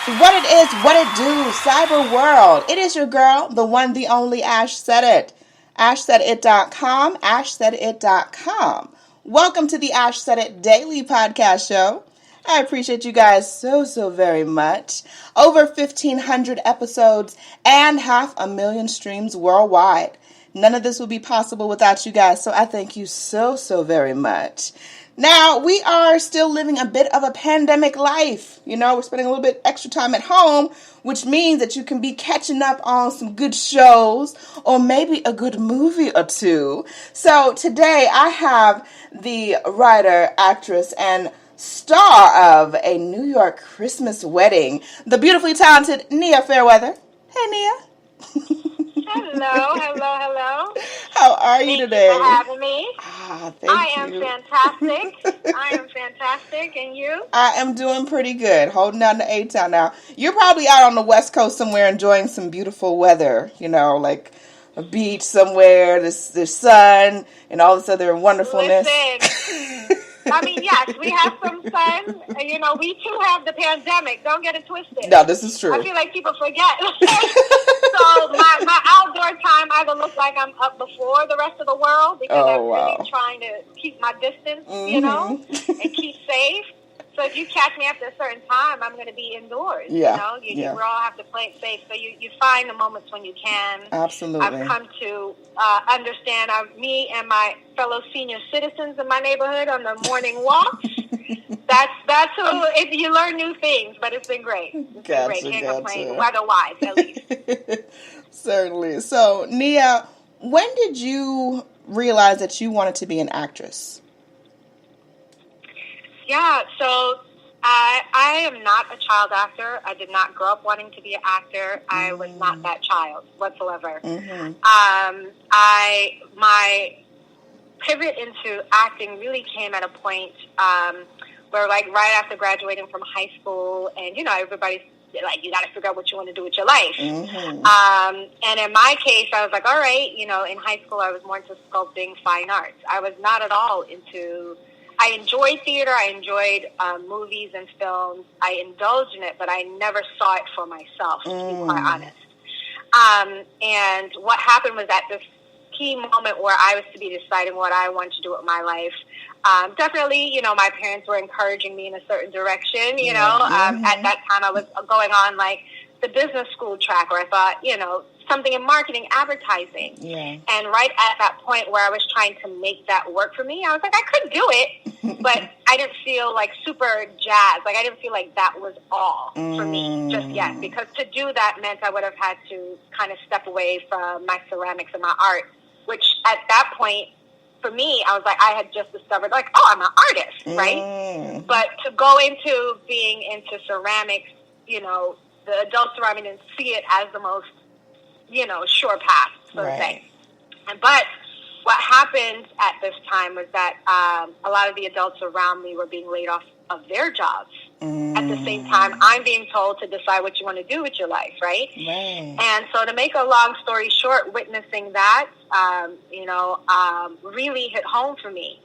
What it is, what it do, cyber world. It is your girl, the one, the only Ash Said It. AshSaidIt.com, AshSaidIt.com. Welcome to the Ash Said It Daily Podcast Show. I appreciate you guys so very much. Over 1,500 episodes and 500,000 streams worldwide. None of this would be possible without you guys, so I thank you so very much. Now, we are still living a bit of a pandemic life. You know, we're spending a little bit extra time at home, which means that you can be catching up on some good shows or maybe a good movie or two. So today I have the writer, actress, and star of A New York Christmas Wedding, the beautifully talented Nia Fairweather. Hey, Nia. Hello. How are you today? Thank you for having me. Thank you. I am fantastic. And you? I am doing pretty good. Holding down the A-Town now. You're probably out on the West Coast somewhere enjoying some beautiful weather, you know, like a beach somewhere, there's sun, and all this other wonderfulness. Listen. I mean, yes, we have some sun. You know, we too have the pandemic. Don't get it twisted. No, this is true. I feel like people forget. So my outdoor time either looks like I'm up before the rest of the world because I'm really trying to keep my distance, you know, and keep safe. So if you catch me after a certain time, I'm going to be indoors. Yeah. You know, we all have to play it safe. So you find the moments when you can. Absolutely. I've come to understand me and my fellow senior citizens in my neighborhood on the morning walks. That's who. You learn new things, but it's been great. It's been great. Can't complain weather-wise, at least. Certainly. So, Nia, when did you realize that you wanted to be an actress? Yeah, so I am not a child actor. I did not grow up wanting to be an actor. I was not that child whatsoever. My pivot into acting really came at a point where, like, right after graduating from high school, and, you know, everybody's like, you got to figure out what you want to do with your life. And in my case, I was like, all right, you know, in high school, I was more into sculpting, fine arts. I was not at all into... I enjoyed theater. I enjoyed movies and films. I indulged in it, but I never saw it for myself, to be quite honest. And what happened was at this key moment where I was to be deciding what I wanted to do with my life. Definitely, you know, my parents were encouraging me in a certain direction, you know. At that time, I was going on, like, the business school track, where I thought, you know, something in marketing, advertising. And right at that point where I was trying to make that work for me, I was like, I could do it, but I didn't feel like super jazzed. Like, I didn't feel like that was all for me just yet, because to do that meant I would have had to kind of step away from my ceramics and my art, which at that point, for me, I was like, I had just discovered, like, oh, I'm an artist, right? But to go into being into ceramics, you know, the adult ceramic, didn't see it as the most, you know, sure path, so to say. But what happened at this time was that a lot of the adults around me were being laid off of their jobs. At the same time, I'm being told to decide what you want to do with your life, right? And so to make a long story short, witnessing that, you know, really hit home for me.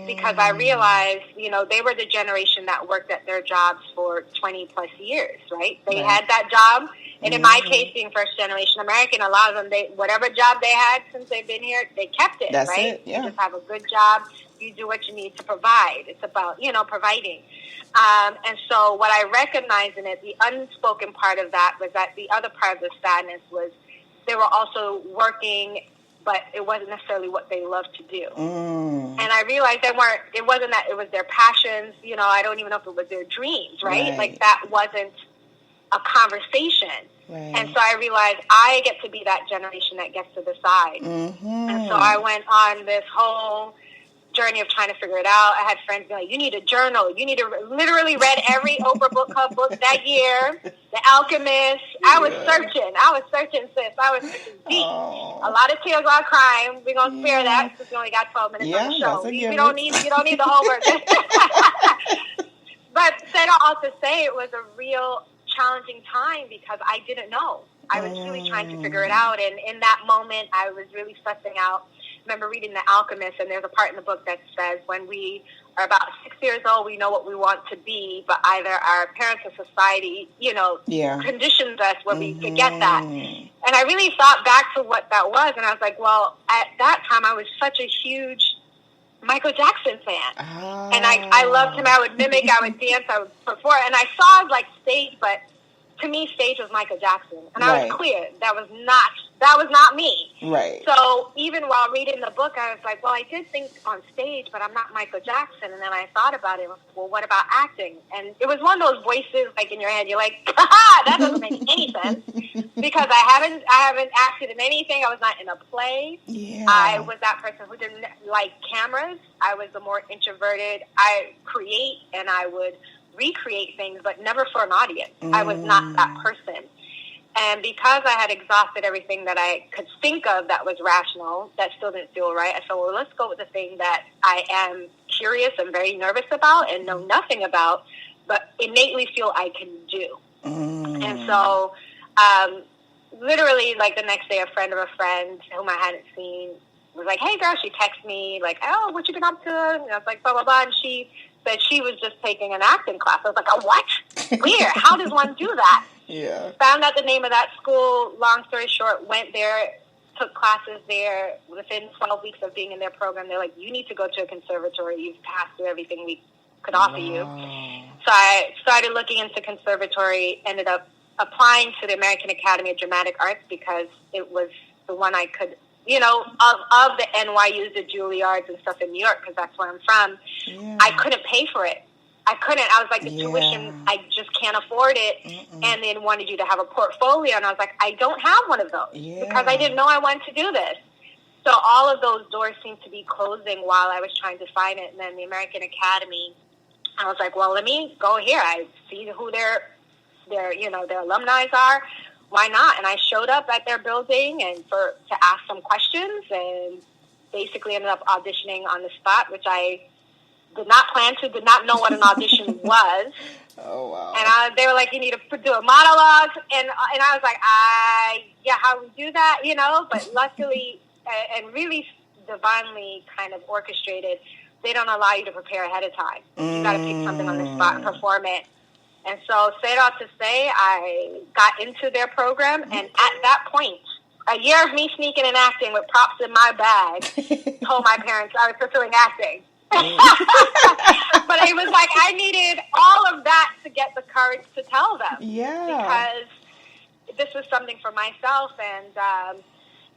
Because I realized, you know, they were the generation that worked at their jobs for 20 plus years, right? They had that job. And in my case, being first generation American, a lot of them, whatever job they had since they've been here, they kept it, That's right? it, yeah. You just have a good job. You do what you need to provide. It's about, you know, providing. And so what I recognized in it, the unspoken part of that was that the other part of the sadness was they were also working, but it wasn't necessarily what they loved to do. And I realized it wasn't that it was their passions, you know, I don't even know if it was their dreams, right? Like, that wasn't a conversation. And so I realized I get to be that generation that gets to decide. And so I went on this whole journey of trying to figure it out. I had friends be like, you need a journal. You need to literally read every Oprah book club book that year. The Alchemist. I was searching, sis. I was searching deep. A lot of tears, a lot of crying. We're going to spare that since we only got 12 minutes on the show. You don't need the whole version. But said all to say, it was a real challenging time because I didn't know. I was really trying to figure it out. And in that moment, I was really sussing out. I remember reading The Alchemist, and there's a part in the book that says when we are about 6 years old, we know what we want to be, but either our parents or society, conditions us where we forget that. And I really thought back to what that was, and I was like, well, at that time, I was such a huge Michael Jackson fan. And I loved him. I would mimic, I would dance, I would perform. And I saw, like, stage, but to me, stage was Michael Jackson. And I was clear, that was not me. Right. So even while reading the book, I was like, well, I did things on stage, but I'm not Michael Jackson. And then I thought about it. Well, what about acting? And it was one of those voices, like, in your head. You're like, that doesn't make any sense. Because I haven't acted in anything. I was not in a play. Yeah. I was that person who didn't like cameras. I was the more introverted. I create and I would recreate things, but never for an audience. I was not that person. And because I had exhausted everything that I could think of that was rational, that still didn't feel right, I said, well, let's go with the thing that I am curious and very nervous about and know nothing about, but innately feel I can do. And so literally, like, the next day, a friend of a friend whom I hadn't seen was like, hey, girl, she texted me, like, oh, what you been up to? And I was like, blah, blah, blah. And she said she was just taking an acting class. I was like, oh, what? Where? How does one do that? Yeah. Found out the name of that school. Long story short, went there, took classes there. Within 12 weeks of being in their program, they're like, you need to go to a conservatory. You've passed through everything we could offer you. So I started looking into conservatory, ended up applying to the American Academy of Dramatic Arts because it was the one I could, of the NYUs, the Juilliards and stuff in New York, because that's where I'm from. Yeah. I couldn't pay for it. I was like, the tuition, I just can't afford it. And they wanted you to have a portfolio. And I was like, I don't have one of those because I didn't know I wanted to do this. So all of those doors seemed to be closing while I was trying to find it. And then the American Academy, I was like, well, let me go here. I see who their alumni are. Why not? And I showed up at their building and to ask some questions, and basically ended up auditioning on the spot, which I did not plan to, did not know what an audition was. Oh, wow. And they were like, you need to do a monologue. And I was like, how we do that, But luckily, and really divinely kind of orchestrated, they don't allow you to prepare ahead of time. You got to pick something on the spot and perform it. And so, say it all to say, I got into their program, and at that point, a year of me sneaking and acting with props in my bag, told my parents I was pursuing acting. But it was like I needed all of that to get the courage to tell them. Yeah. Because this was something for myself, and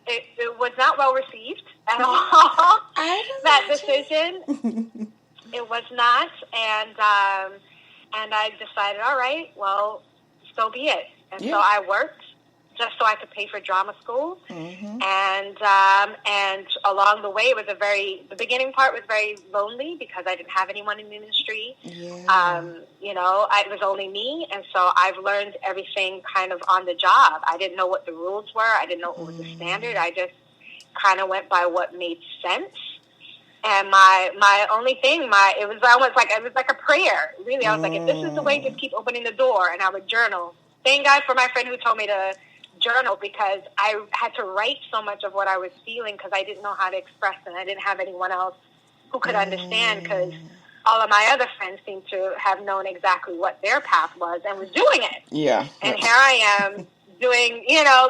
it was not well received at all. That decision. It was not, and I decided, all right, well, so be it. And so I worked just so I could pay for drama school. And along the way, the beginning part was very lonely because I didn't have anyone in the industry. It was only me. And so I've learned everything kind of on the job. I didn't know what the rules were. I didn't know what was the standard. I just kind of went by what made sense. And my only thing, it was almost like, it was like a prayer, really. I was like, if this is the way, just keep opening the door. And I would journal. Thank God for my friend who told me to journal, because I had to write so much of what I was feeling because I didn't know how to express it. And I didn't have anyone else who could understand, because all of my other friends seemed to have known exactly what their path was and was doing it. Yeah. And here I am doing,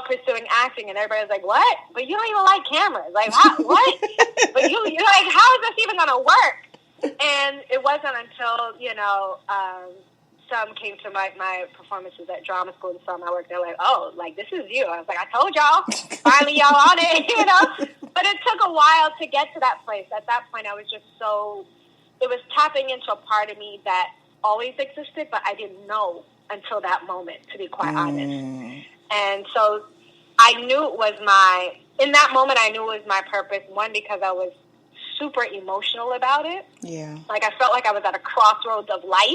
pursuing acting, and everybody's like, what? But you don't even like cameras. Like, what? But you're like, how is this even going to work? And it wasn't until, some came to my performances at drama school and saw my work. They're like, oh, like, this is you. I was like, I told y'all. Finally, y'all on it, But it took a while to get to that place. At that point, I was just it was tapping into a part of me that always existed, but I didn't know until that moment, to be quite honest. And so I knew it was in that moment, I knew it was my purpose. One, because I was super emotional about it. Yeah. Like, I felt like I was at a crossroads of life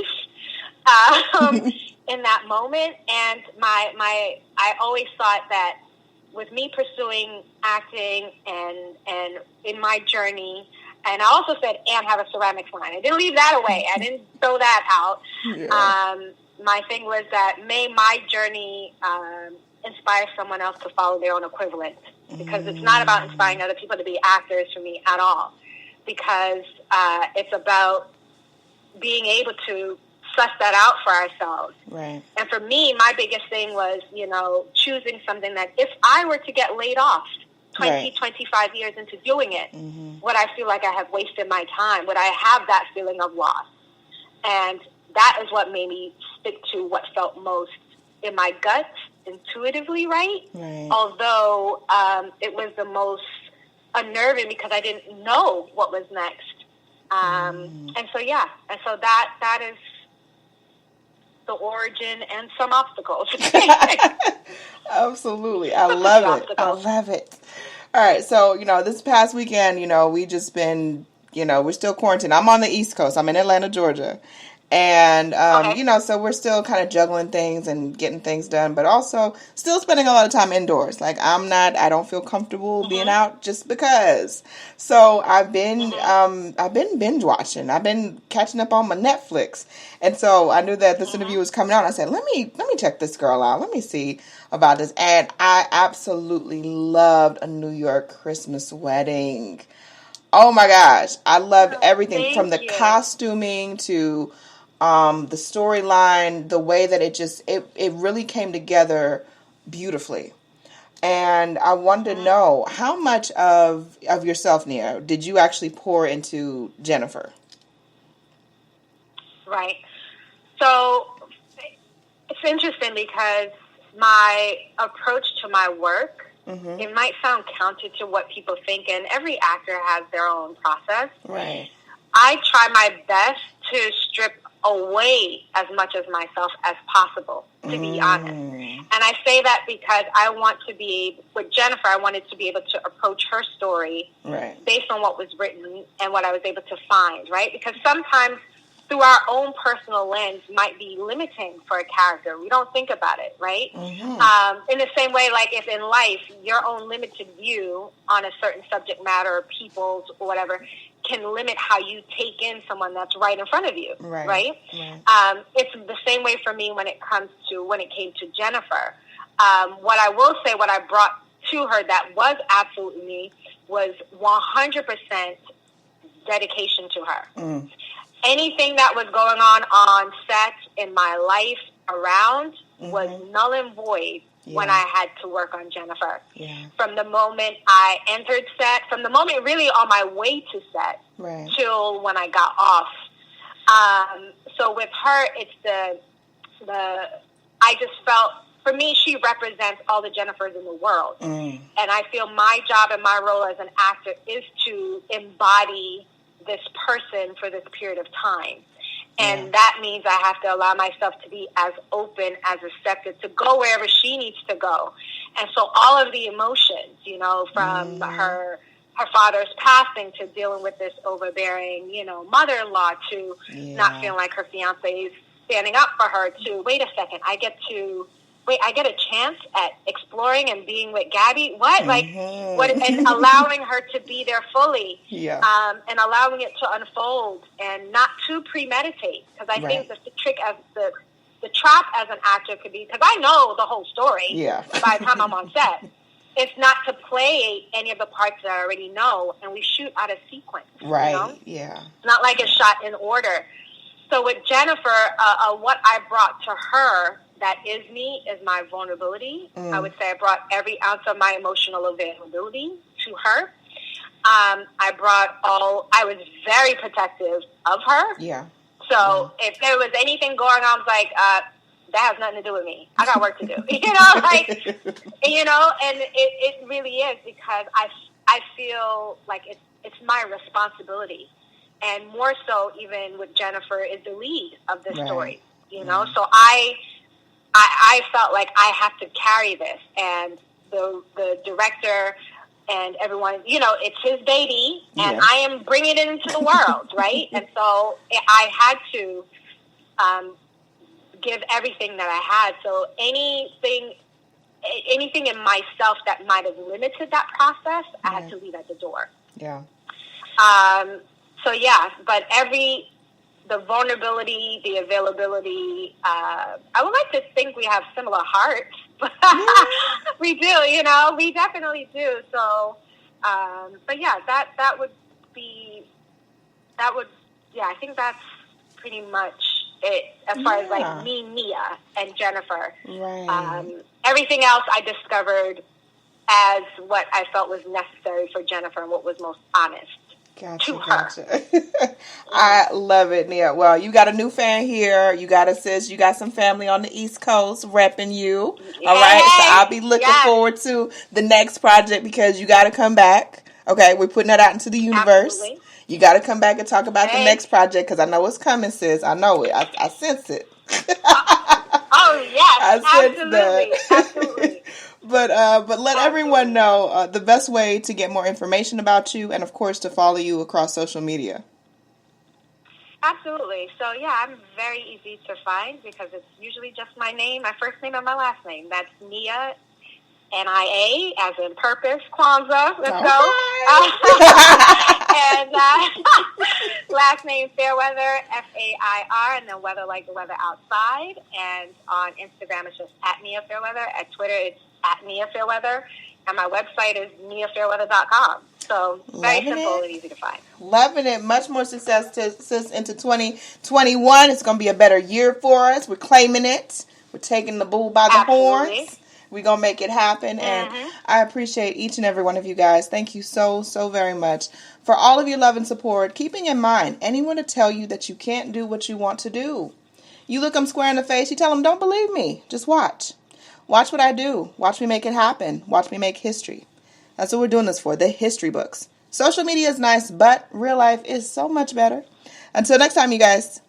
in that moment. And I always thought that with me pursuing acting and in my journey, and I also said, and have a ceramics line. I didn't leave that away. I didn't throw that out. Yeah. My thing was that may my journey inspire someone else to follow their own equivalent, because it's not about inspiring other people to be actors for me at all, because it's about being able to suss that out for ourselves. Right. And for me, my biggest thing was, choosing something that if I were to get laid off 25 years into doing it, would I feel like I have wasted my time? Would I have that feeling of loss? And that is what made me stick to what felt most in my gut, intuitively right. Although it was the most unnerving because I didn't know what was next. And so that is the origin and some obstacles. Absolutely. I love it. I love it. All right. So, this past weekend, we just been, we're still quarantined. I'm on the East Coast. I'm in Atlanta, Georgia. And, so we're still kind of juggling things and getting things done, but also still spending a lot of time indoors. Like I don't feel comfortable being out just because. So I've been binge watching. I've been catching up on my Netflix. And so I knew that this interview was coming out. I said, let me check this girl out. Let me see about this. And I absolutely loved A New York Christmas Wedding. Oh my gosh. I loved everything from the costuming to the storyline, the way that it really came together beautifully. And I wanted to know, how much of yourself, Nia, did you actually pour into Jennifer? Right. So it's interesting because my approach to my work, it might sound counter to what people think, and every actor has their own process. Right. I try my best to strip away as much of myself as possible, to be honest. And I say that because I want to be, with Jennifer, I wanted to be able to approach her story based on what was written and what I was able to find, right? Because sometimes through our own personal lens might be limiting for a character. We don't think about it, right? In the same way, like if in life, your own limited view on a certain subject matter or people's or whatever can limit how you take in someone that's right in front of you, right? It's the same way for me when it came to Jennifer. What I will say, what I brought to her that was absolutely me was 100% dedication to her. Anything that was going on set, in my life, around, was null and void when I had to work on Jennifer. From the moment I entered set, from the moment really on my way to set, till when I got off. So with her, it's I just felt, for me, she represents all the Jennifers in the world. And I feel my job and my role as an actor is to embody this person for this period of time. And that means I have to allow myself to be as open, as receptive, to go wherever she needs to go. And so all of the emotions, from her father's passing to dealing with this overbearing, mother-in-law, to not feeling like her fiance is standing up for her, to, wait a second, I get a chance at exploring and being with Gabby? What? And allowing her to be there fully. And allowing it to unfold and not to premeditate. Because I think the trick as the trap as an actor could be, because I know the whole story by the time I'm on set. It's not to play any of the parts that I already know, and we shoot out of sequence. It's not like it's shot in order. So with Jennifer, what I brought to her that is me is my vulnerability. I would say I brought every ounce of my emotional availability to her. I was very protective of her. So if there was anything going on, I was like, that has nothing to do with me. I got work to do. And it really is, because I feel like it's my responsibility. And more so, even with Jennifer, is the lead of the story, So I felt like I have to carry this, and the director and everyone, it's his baby, and I am bringing it into the world, right? And so I had to give everything that I had. So anything in myself that might have limited that process, I had to leave at the door. But the vulnerability, the availability, I would like to think we have similar hearts. We do, we definitely do. So, I think that's pretty much it as far as like me, Nia, and Jennifer. Right. Everything else I discovered as what I felt was necessary for Jennifer and what was most honest to her. I love it, Nia. Well, you got a new fan here. You got a sis. You got some family on the East Coast repping you. All right. So I'll be looking forward to the next project because you got to come back. Okay. We're putting that out into the universe. Absolutely. You got to come back and talk about the next project because I know it's coming, sis. I know it. I sense it. Oh, yes. Absolutely. But let everyone know the best way to get more information about you and, of course, to follow you across social media. Absolutely. So, yeah, I'm very easy to find because it's usually just my name, my first name and my last name. That's Nia, Nia, as in purpose, Kwanzaa. Let's go. And last name Fairweather, Fair, and then weather like the weather outside. And on Instagram, it's just at Nia Fairweather. At Twitter, it's at Nia Fairweather. And my website is niafairweather.com. So very simple and easy to find. Loving it. Much more success sis into 2021. It's going to be a better year for us. We're claiming it. We're taking the bull by the horns. We're going to make it happen. And I appreciate each and every one of you guys. Thank you so, so very much for all of your love and support. Keeping in mind, anyone to tell you that you can't do what you want to do. You look them square in the face. You tell them, don't believe me. Just watch. Watch what I do. Watch me make it happen. Watch me make history. That's what we're doing this for, the history books. Social media is nice, but real life is so much better. Until next time, you guys.